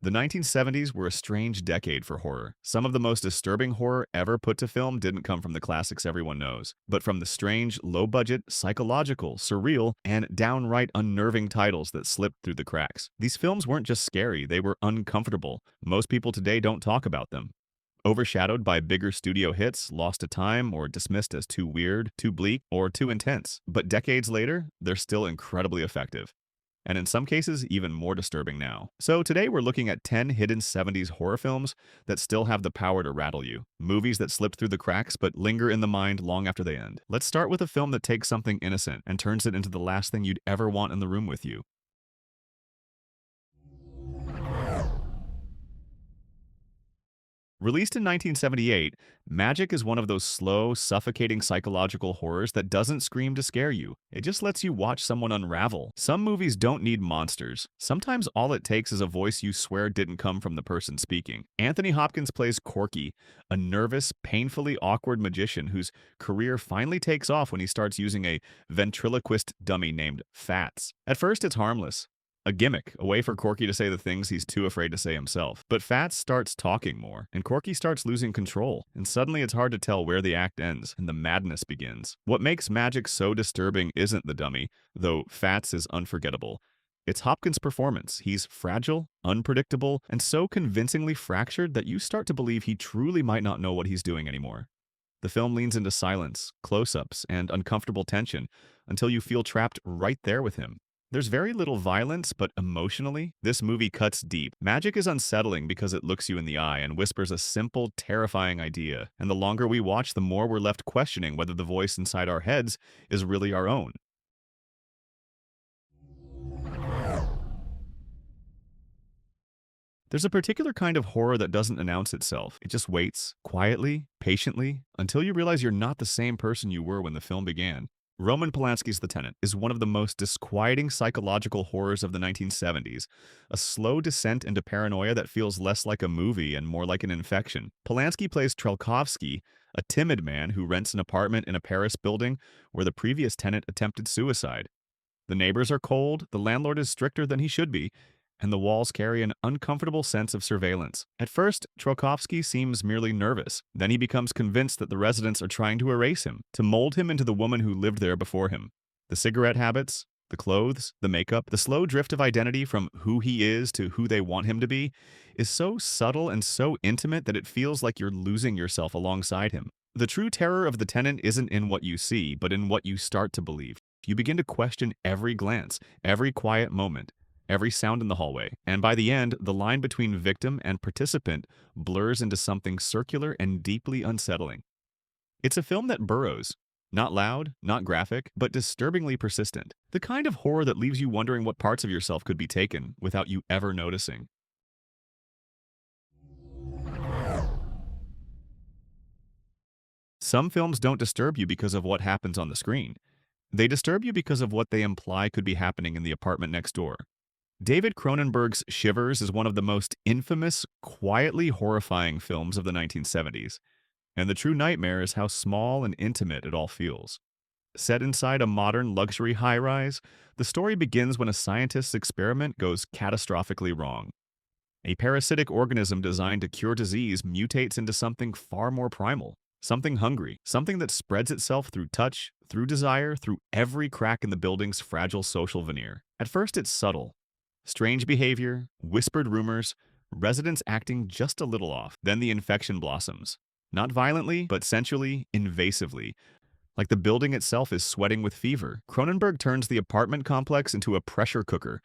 The 1970s were a strange decade for horror. Some of the most disturbing horror ever put to film didn't come from the classics everyone knows, but from the strange, low-budget, psychological, surreal, and downright unnerving titles that slipped through the cracks. These films weren't just scary, they were uncomfortable. Most people today don't talk about them. Overshadowed by bigger studio hits, lost to time, or dismissed as too weird, too bleak, or too intense. But decades later, they're still incredibly effective, and in some cases, even more disturbing now. So today we're looking at 10 hidden 70s horror films that still have the power to rattle you. Movies that slip through the cracks but linger in the mind long after they end. Let's start with a film that takes something innocent and turns it into the last thing you'd ever want in the room with you. Released in 1978, Magic is one of those slow, suffocating psychological horrors that doesn't scream to scare you. It just lets you watch someone unravel. Some movies don't need monsters. Sometimes all it takes is a voice you swear didn't come from the person speaking. Anthony Hopkins plays Corky, a nervous, painfully awkward magician whose career finally takes off when he starts using a ventriloquist dummy named Fats. At first, it's harmless. A gimmick, a way for Corky to say the things he's too afraid to say himself. But Fats starts talking more, and Corky starts losing control, and suddenly it's hard to tell where the act ends, and the madness begins. What makes Magic so disturbing isn't the dummy, though Fats is unforgettable. It's Hopkins' performance. He's fragile, unpredictable, and so convincingly fractured that you start to believe he truly might not know what he's doing anymore. The film leans into silence, close-ups, and uncomfortable tension until you feel trapped right there with him. There's very little violence, but emotionally, this movie cuts deep. Magic is unsettling because it looks you in the eye and whispers a simple, terrifying idea. And the longer we watch, the more we're left questioning whether the voice inside our heads is really our own. There's a particular kind of horror that doesn't announce itself. It just waits, quietly, patiently, until you realize you're not the same person you were when the film began. Roman Polanski's The Tenant is one of the most disquieting psychological horrors of the 1970s, a slow descent into paranoia that feels less like a movie and more like an infection. Polanski plays Trelkovsky, a timid man who rents an apartment in a Paris building where the previous tenant attempted suicide. The neighbors are cold, the landlord is stricter than he should be, and the walls carry an uncomfortable sense of surveillance. At first, Trelkovsky seems merely nervous. Then he becomes convinced that the residents are trying to erase him, to mold him into the woman who lived there before him. The cigarette habits, the clothes, the makeup, the slow drift of identity from who he is to who they want him to be is so subtle and so intimate that it feels like you're losing yourself alongside him. The true terror of the tenant isn't in what you see, but in what you start to believe. You begin to question every glance, every quiet moment, every sound in the hallway, and by the end, the line between victim and participant blurs into something circular and deeply unsettling. It's a film that burrows. Not loud, not graphic, but disturbingly persistent. The kind of horror that leaves you wondering what parts of yourself could be taken without you ever noticing. Some films don't disturb you because of what happens on the screen. They disturb you because of what they imply could be happening in the apartment next door. David Cronenberg's Shivers is one of the most infamous, quietly horrifying films of the 1970s, and the true nightmare is how small and intimate it all feels. Set inside a modern luxury high-rise, the story begins when a scientist's experiment goes catastrophically wrong. A parasitic organism designed to cure disease mutates into something far more primal, something hungry, something that spreads itself through touch, through desire, through every crack in the building's fragile social veneer. At first, it's subtle. Strange behavior, whispered rumors, residents acting just a little off. Then the infection blossoms. Not violently, but sensually, invasively. Like the building itself is sweating with fever. Cronenberg turns the apartment complex into a pressure cooker,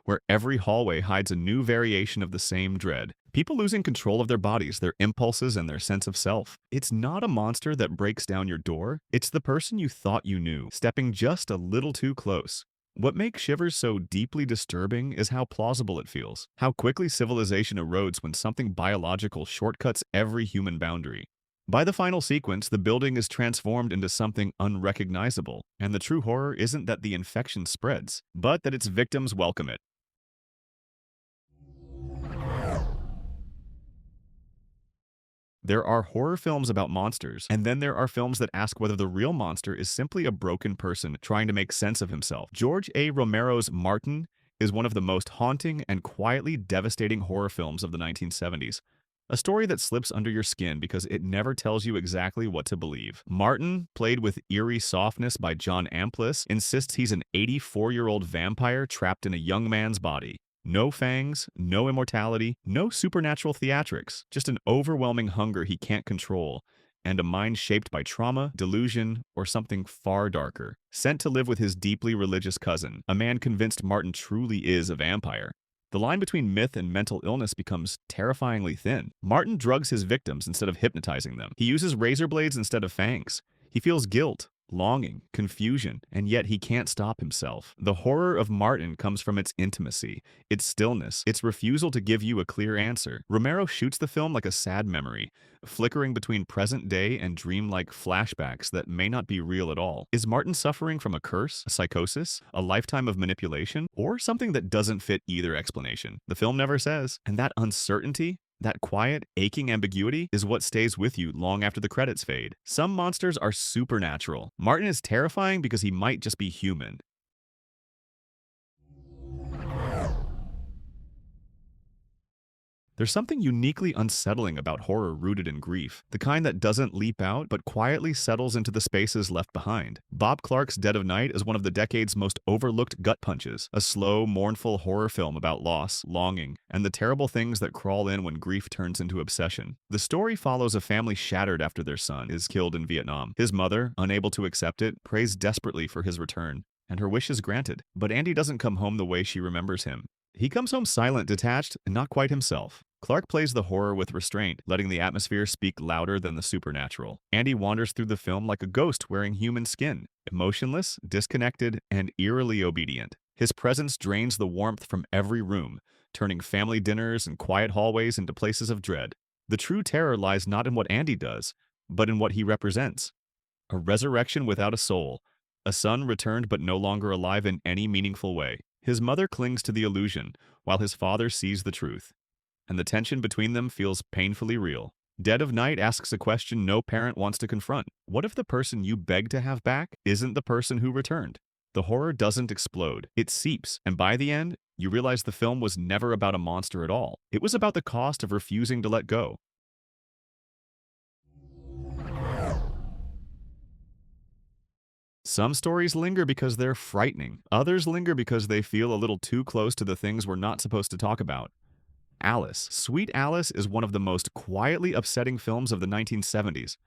where every hallway hides a new variation of the same dread. People losing control of their bodies, their impulses, and their sense of self. It's not a monster that breaks down your door. It's the person you thought you knew, stepping just a little too close. What makes Shivers so deeply disturbing is how plausible it feels, how quickly civilization erodes when something biological shortcuts every human boundary. By the final sequence, the building is transformed into something unrecognizable, and the true horror isn't that the infection spreads, but that its victims welcome it. There are horror films about monsters, and then there are films that ask whether the real monster is simply a broken person trying to make sense of himself. George A. Romero's Martin is one of the most haunting and quietly devastating horror films of the 1970s. A story that slips under your skin because it never tells you exactly what to believe. Martin, played with eerie softness by John Amplis, insists he's an 84-year-old vampire trapped in a young man's body. No fangs, no immortality, no supernatural theatrics, just an overwhelming hunger he can't control, and a mind shaped by trauma, delusion, or something far darker. Sent to live with his deeply religious cousin, a man convinced Martin truly is a vampire. The line between myth and mental illness becomes terrifyingly thin. Martin drugs his victims instead of hypnotizing them. He uses razor blades instead of fangs. He feels guilt, longing, confusion, and yet he can't stop himself. The horror of Martin comes from its intimacy, its stillness, its refusal to give you a clear answer. Romero shoots the film like a sad memory, flickering between present day and dreamlike flashbacks that may not be real at all. Is Martin suffering from a curse, a psychosis, a lifetime of manipulation, or something that doesn't fit either explanation? The film never says, and that uncertainty, that quiet, aching ambiguity is what stays with you long after the credits fade. Some monsters are supernatural. Martin is terrifying because he might just be human. There's something uniquely unsettling about horror rooted in grief, the kind that doesn't leap out but quietly settles into the spaces left behind. Bob Clark's Dead of Night is one of the decade's most overlooked gut punches, a slow, mournful horror film about loss, longing, and the terrible things that crawl in when grief turns into obsession. The story follows a family shattered after their son is killed in Vietnam. His mother, unable to accept it, prays desperately for his return, and her wish is granted. But Andy doesn't come home the way she remembers him. He comes home silent, detached, and not quite himself. Clark plays the horror with restraint, letting the atmosphere speak louder than the supernatural. Andy wanders through the film like a ghost wearing human skin, emotionless, disconnected, and eerily obedient. His presence drains the warmth from every room, turning family dinners and quiet hallways into places of dread. The true terror lies not in what Andy does, but in what he represents. A resurrection without a soul, a son returned but no longer alive in any meaningful way. His mother clings to the illusion, while his father sees the truth, and the tension between them feels painfully real. Dead of Night asks a question no parent wants to confront. What if the person you beg to have back isn't the person who returned? The horror doesn't explode, it seeps, and by the end, you realize the film was never about a monster at all. It was about the cost of refusing to let go. Some stories linger because they're frightening. Others linger because they feel a little too close to the things we're not supposed to talk about. Alice. Sweet Alice is one of the most quietly upsetting films of the 1970s.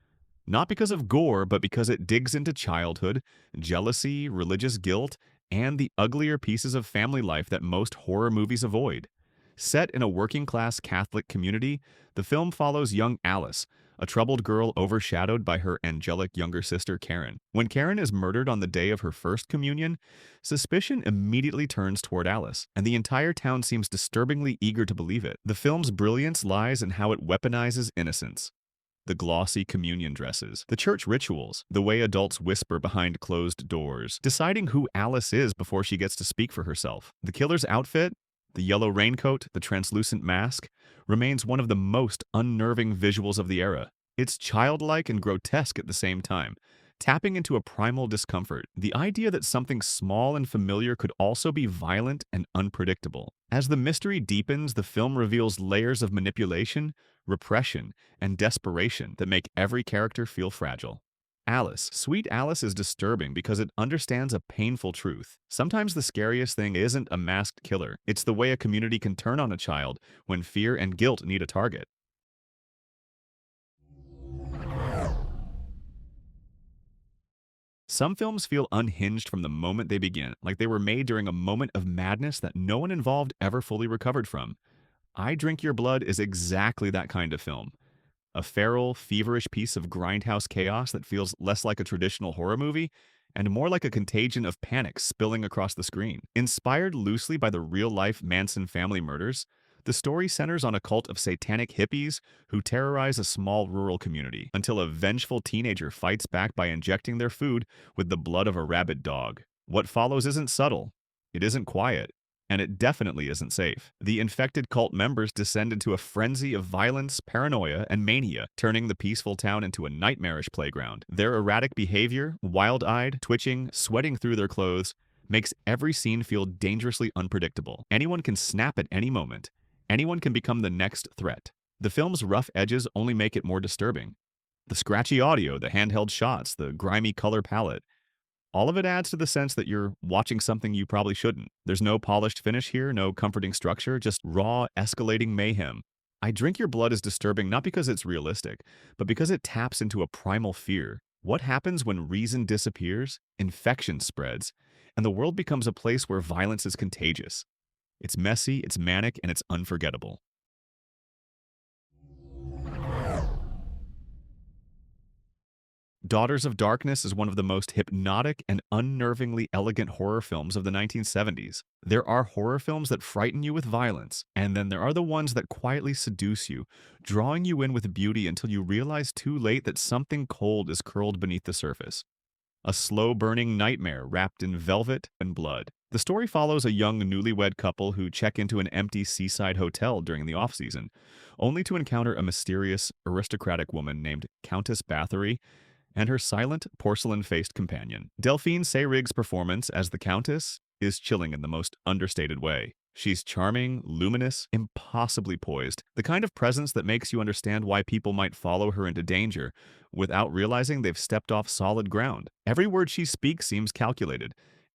Not because of gore, but because it digs into childhood, jealousy, religious guilt, and the uglier pieces of family life that most horror movies avoid. Set in a working-class Catholic community, the film follows young Alice, a troubled girl overshadowed by her angelic younger sister Karen. When Karen is murdered on the day of her first communion, suspicion immediately turns toward Alice, and the entire town seems disturbingly eager to believe it. The film's brilliance lies in how it weaponizes innocence. The glossy communion dresses, the church rituals, the way adults whisper behind closed doors, deciding who Alice is before she gets to speak for herself. The killer's outfit, the yellow raincoat, the translucent mask, remains one of the most unnerving visuals of the era. It's childlike and grotesque at the same time, tapping into a primal discomfort, the idea that something small and familiar could also be violent and unpredictable. As the mystery deepens, the film reveals layers of manipulation, repression, and desperation that make every character feel fragile. Alice. Sweet Alice is disturbing because it understands a painful truth. Sometimes the scariest thing isn't a masked killer. It's the way a community can turn on a child when fear and guilt need a target. Some films feel unhinged from the moment they begin, like they were made during a moment of madness that no one involved ever fully recovered from. I Drink Your Blood is exactly that kind of film. A feral, feverish piece of grindhouse chaos that feels less like a traditional horror movie and more like a contagion of panic spilling across the screen. Inspired loosely by the real-life Manson family murders, the story centers on a cult of satanic hippies who terrorize a small rural community until a vengeful teenager fights back by injecting their food with the blood of a rabid dog. What follows isn't subtle, it isn't quiet, and it definitely isn't safe. The infected cult members descend into a frenzy of violence, paranoia, and mania, turning the peaceful town into a nightmarish playground. Their erratic behavior, wild-eyed, twitching, sweating through their clothes, makes every scene feel dangerously unpredictable. Anyone can snap at any moment. Anyone can become the next threat. The film's rough edges only make it more disturbing. The scratchy audio, the handheld shots, the grimy color palette, all of it adds to the sense that you're watching something you probably shouldn't. There's no polished finish here, no comforting structure, just raw, escalating mayhem. I Drink Your Blood is disturbing not because it's realistic, but because it taps into a primal fear. What happens when reason disappears, infection spreads, and the world becomes a place where violence is contagious? It's messy, it's manic, and it's unforgettable. Daughters of Darkness is one of the most hypnotic and unnervingly elegant horror films of the 1970s. There are horror films that frighten you with violence, and then there are the ones that quietly seduce you, drawing you in with beauty until you realize too late that something cold is curled beneath the surface. A slow-burning nightmare wrapped in velvet and blood. The story follows a young newlywed couple who check into an empty seaside hotel during the off-season, only to encounter a mysterious, aristocratic woman named Countess Bathory and her silent, porcelain-faced companion. Delphine Seyrig's performance as the Countess is chilling in the most understated way. She's charming, luminous, impossibly poised, the kind of presence that makes you understand why people might follow her into danger without realizing they've stepped off solid ground. Every word she speaks seems calculated,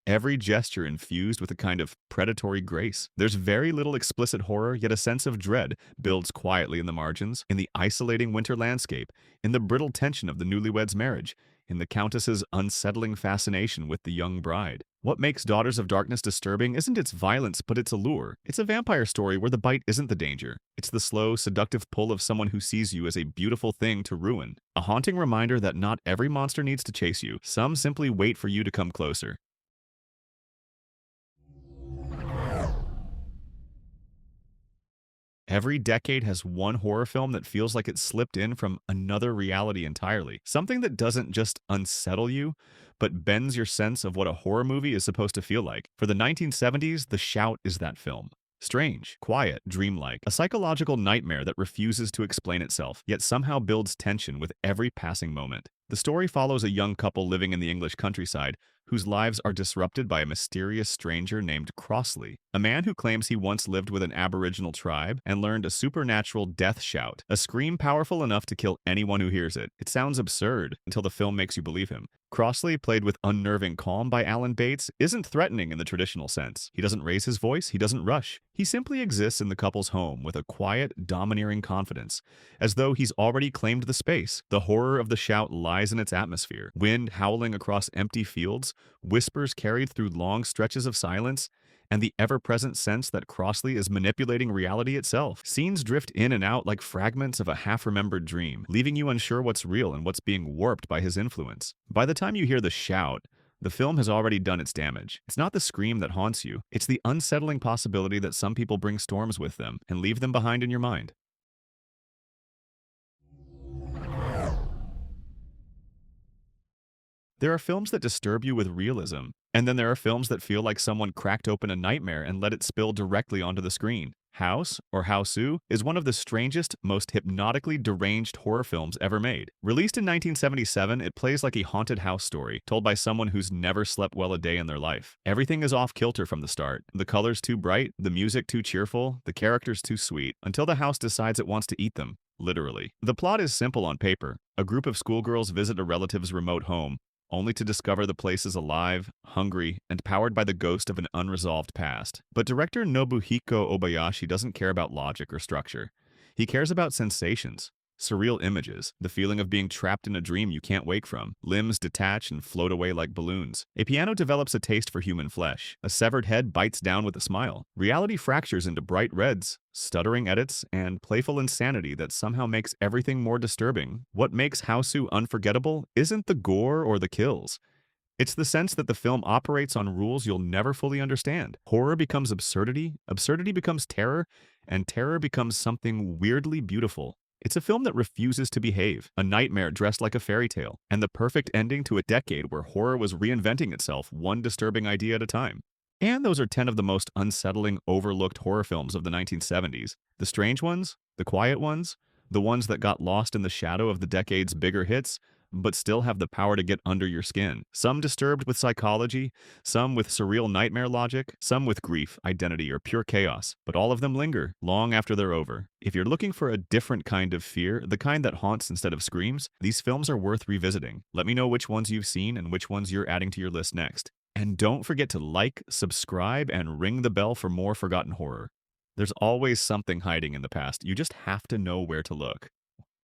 every gesture infused with a kind of predatory grace. There's very little explicit horror, yet a sense of dread builds quietly in the margins, in the isolating winter landscape, in the brittle tension of the newlyweds' marriage, in the Countess's unsettling fascination with the young bride. What makes Daughters of Darkness disturbing isn't its violence, but its allure. It's a vampire story where the bite isn't the danger. It's the slow, seductive pull of someone who sees you as a beautiful thing to ruin. A haunting reminder that not every monster needs to chase you. Some simply wait for you to come closer. Every decade has one horror film that feels like it slipped in from another reality entirely. Something that doesn't just unsettle you, but bends your sense of what a horror movie is supposed to feel like. For the 1970s, The Shout is that film. Strange, quiet, dreamlike, a psychological nightmare that refuses to explain itself, yet somehow builds tension with every passing moment. The story follows a young couple living in the English countryside whose lives are disrupted by a mysterious stranger named Crossley, a man who claims he once lived with an Aboriginal tribe and learned a supernatural death shout, a scream powerful enough to kill anyone who hears it. It sounds absurd until the film makes you believe him. Crossley, played with unnerving calm by Alan Bates, isn't threatening in the traditional sense. He doesn't raise his voice, he doesn't rush. He simply exists in the couple's home with a quiet, domineering confidence, as though he's already claimed the space. The horror of the shout lies in its atmosphere. Wind howling across empty fields, whispers carried through long stretches of silence, and the ever-present sense that Crossley is manipulating reality itself. Scenes drift in and out like fragments of a half-remembered dream, leaving you unsure what's real and what's being warped by his influence. By the time you hear the shout, the film has already done its damage. It's not the scream that haunts you, it's the unsettling possibility that some people bring storms with them and leave them behind in your mind. There are films that disturb you with realism, and then there are films that feel like someone cracked open a nightmare and let it spill directly onto the screen. House, or Hausu, is one of the strangest, most hypnotically deranged horror films ever made. Released in 1977, it plays like a haunted house story, told by someone who's never slept well a day in their life. Everything is off-kilter from the start. The colors too bright, the music too cheerful, the characters too sweet, until the house decides it wants to eat them, literally. The plot is simple on paper. A group of schoolgirls visit a relative's remote home, only to discover the place is alive, hungry, and powered by the ghost of an unresolved past. But director Nobuhiko Obayashi doesn't care about logic or structure. He cares about sensations. Surreal images, the feeling of being trapped in a dream you can't wake from. Limbs detach and float away like balloons. A piano develops a taste for human flesh. A severed head bites down with a smile. Reality fractures into bright reds, stuttering edits, and playful insanity that somehow makes everything more disturbing. What makes Hausu unforgettable isn't the gore or the kills. It's the sense that the film operates on rules you'll never fully understand. Horror becomes absurdity, absurdity becomes terror, and terror becomes something weirdly beautiful. It's a film that refuses to behave, a nightmare dressed like a fairy tale, and the perfect ending to a decade where horror was reinventing itself one disturbing idea at a time. And those are 10 of the most unsettling, overlooked horror films of the 1970s. The strange ones, the quiet ones, the ones that got lost in the shadow of the decade's bigger hits, but still have the power to get under your skin. Some disturbed with psychology, some with surreal nightmare logic, some with grief, identity, or pure chaos. But all of them linger long after they're over. If you're looking for a different kind of fear, the kind that haunts instead of screams, these films are worth revisiting. Let me know which ones you've seen and which ones you're adding to your list next. And don't forget to like, subscribe, and ring the bell for more forgotten horror. There's always something hiding in the past. You just have to know where to look.